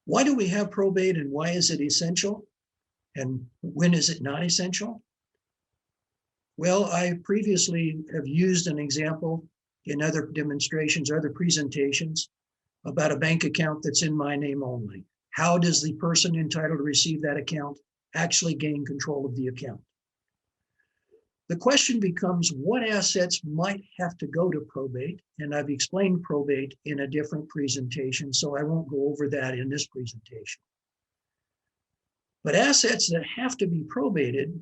Why do we have probate and why is it essential? And when is it not essential? Well, I previously have used an example in other demonstrations, other presentations about a bank account that's in my name only. How does the person entitled to receive that account actually gain control of the account? The question becomes what assets might have to go to probate, and I've explained probate in a different presentation, so I won't go over that in this presentation. But assets that have to be probated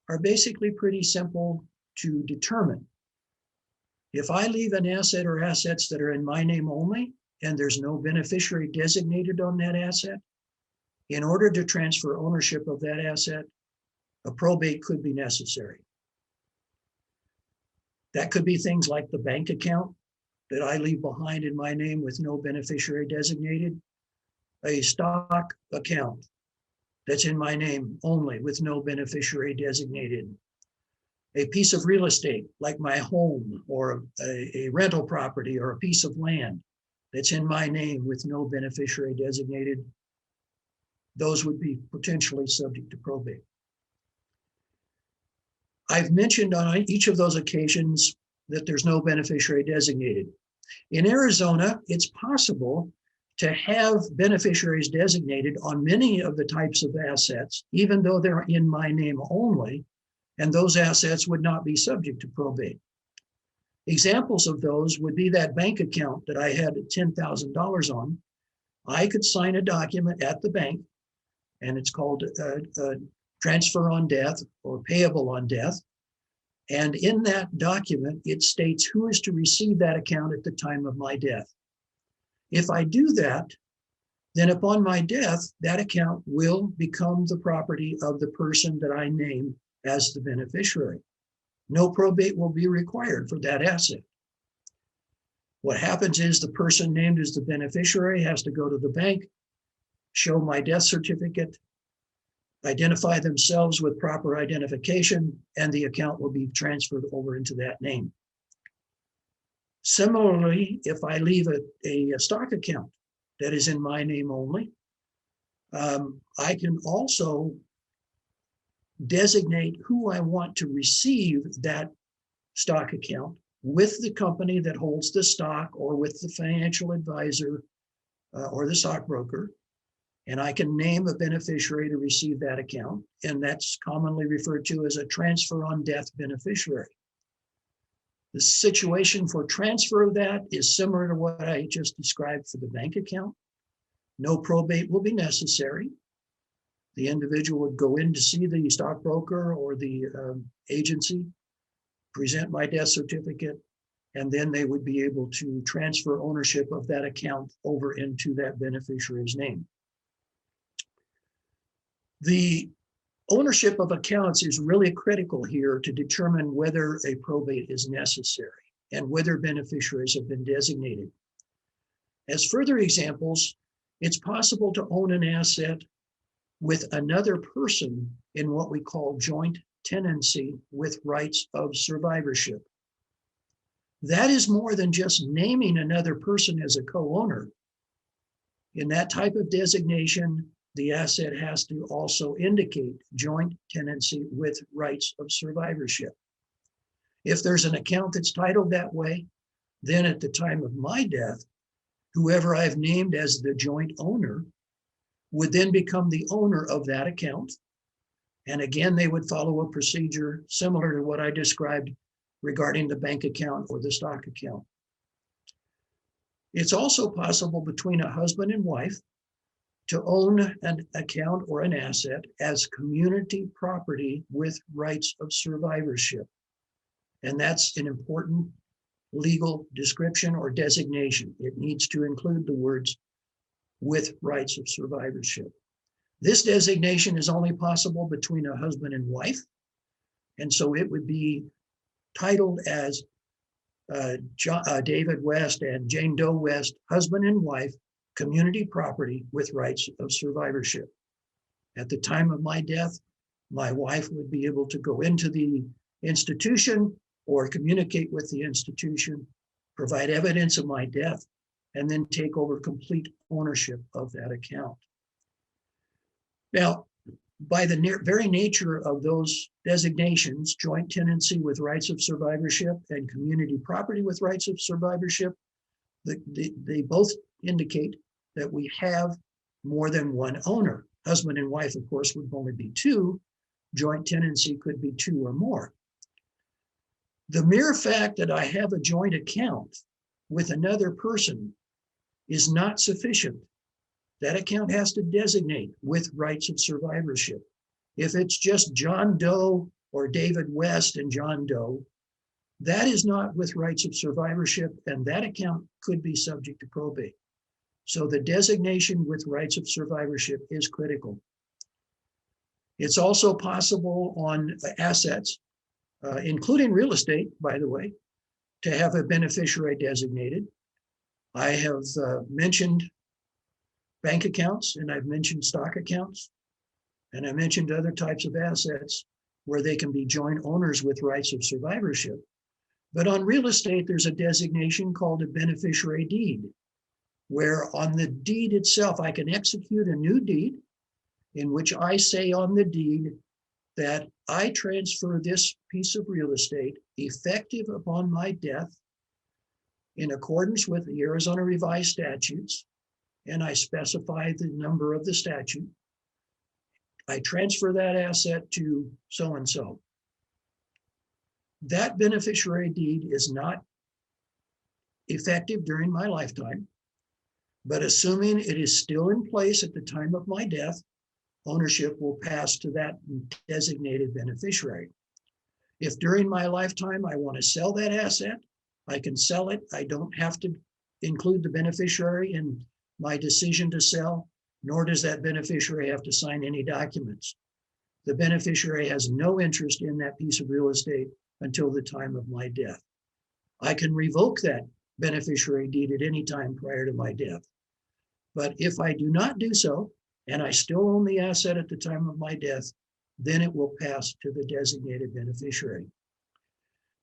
are basically pretty simple to determine. If I leave an asset or assets that are in my name only, and there's no beneficiary designated on that asset, in order to transfer ownership of that asset, a probate could be necessary. That could be things like the bank account that I leave behind in my name with no beneficiary designated, a stock account that's in my name only with no beneficiary designated, a piece of real estate like my home or a rental property or a piece of land that's in my name with no beneficiary designated. Those would be potentially subject to probate. I've mentioned on each of those occasions that there's no beneficiary designated. In Arizona, it's possible to have beneficiaries designated on many of the types of assets, even though they're in my name only, and those assets would not be subject to probate. Examples of those would be that bank account that I had $10,000 on. I could sign a document at the bank, and it's called transfer on death or payable on death. And in that document, it states who is to receive that account at the time of my death. If I do that, then upon my death, that account will become the property of the person that I name as the beneficiary. No probate will be required for that asset. What happens is the person named as the beneficiary has to go to the bank, show my death certificate, identify themselves with proper identification, and the account will be transferred over into that name. Similarly, if I leave a stock account that is in my name only, I can also designate who I want to receive that stock account with the company that holds the stock or with the financial advisor or the stockbroker. And I can name a beneficiary to receive that account. And that's commonly referred to as a transfer on death beneficiary. The situation for transfer of that is similar to what I just described for the bank account. No probate will be necessary. The individual would go in to see the stockbroker or the agency, present my death certificate, and then they would be able to transfer ownership of that account over into that beneficiary's name. The ownership of accounts is really critical here to determine whether a probate is necessary and whether beneficiaries have been designated. As further examples, it's possible to own an asset with another person in what we call joint tenancy with rights of survivorship. That is more than just naming another person as a co-owner. In that type of designation, the asset has to also indicate joint tenancy with rights of survivorship. If there's an account that's titled that way, then at the time of my death, whoever I've named as the joint owner would then become the owner of that account. And again, they would follow a procedure similar to what I described regarding the bank account or the stock account. It's also possible between a husband and wife to own an account or an asset as community property with rights of survivorship. And that's an important legal description or designation. It needs to include the words with rights of survivorship. This designation is only possible between a husband and wife. And so it would be titled as David West and Jane Doe West, husband and wife, community property with rights of survivorship. At the time of my death, my wife would be able to go into the institution or communicate with the institution, provide evidence of my death, and then take over complete ownership of that account. Now, by the very nature of those designations, joint tenancy with rights of survivorship and community property with rights of survivorship, they both indicate that we have more than one owner. Husband and wife, of course, would only be two. Joint tenancy could be two or more. The mere fact that I have a joint account with another person is not sufficient. That account has to designate with rights of survivorship. If it's just John Doe or David West and John Doe, that is not with rights of survivorship, and that account could be subject to probate. So the designation with rights of survivorship is critical. It's also possible on assets, including real estate, by the way, to have a beneficiary designated. I have mentioned bank accounts, and I've mentioned stock accounts, and I mentioned other types of assets where they can be joint owners with rights of survivorship. But on real estate, there's a designation called a beneficiary deed, where on the deed itself, I can execute a new deed in which I say on the deed that I transfer this piece of real estate effective upon my death in accordance with the Arizona Revised Statutes, and I specify the number of the statute. I transfer that asset to so-and-so. That beneficiary deed is not effective during my lifetime, but assuming it is still in place at the time of my death, ownership will pass to that designated beneficiary. If during my lifetime I want to sell that asset, I can sell it. I don't have to include the beneficiary in my decision to sell, nor does that beneficiary have to sign any documents. The beneficiary has no interest in that piece of real estate until the time of my death. I can revoke that beneficiary deed at any time prior to my death. But if I do not do so, and I still own the asset at the time of my death, then it will pass to the designated beneficiary.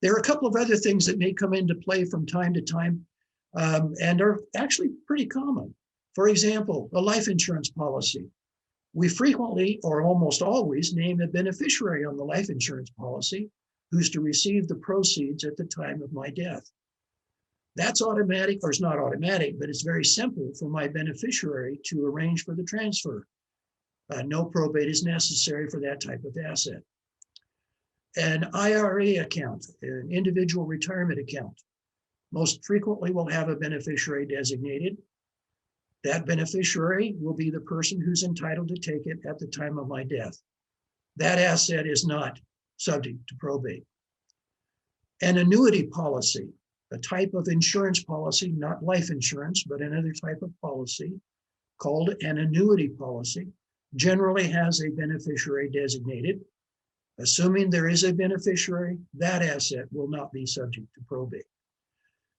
There are a couple of other things that may come into play from time to time and are actually pretty common. For example, a life insurance policy. We frequently, or almost always, name a beneficiary on the life insurance policy who's to receive the proceeds at the time of my death. That's automatic, or it's not automatic, but it's very simple for my beneficiary to arrange for the transfer. No probate is necessary for that type of asset. An IRA account, an individual retirement account, most frequently will have a beneficiary designated. That beneficiary will be the person who's entitled to take it at the time of my death. That asset is not subject to probate. An annuity policy, a type of insurance policy, not life insurance, but another type of policy called an annuity policy, generally has a beneficiary designated. Assuming there is a beneficiary, that asset will not be subject to probate.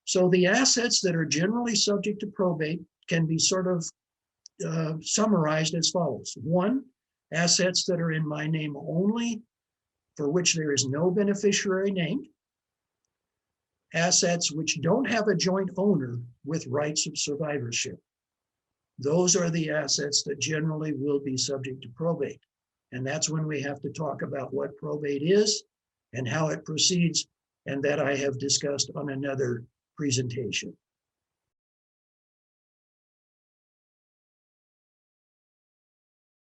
So the assets that are generally subject to probate can be sort of summarized as follows. One, assets that are in my name only, for which there is no beneficiary named. Assets which don't have a joint owner with rights of survivorship. Those are the assets that generally will be subject to probate. And that's when we have to talk about what probate is and how it proceeds, and that I have discussed on another presentation.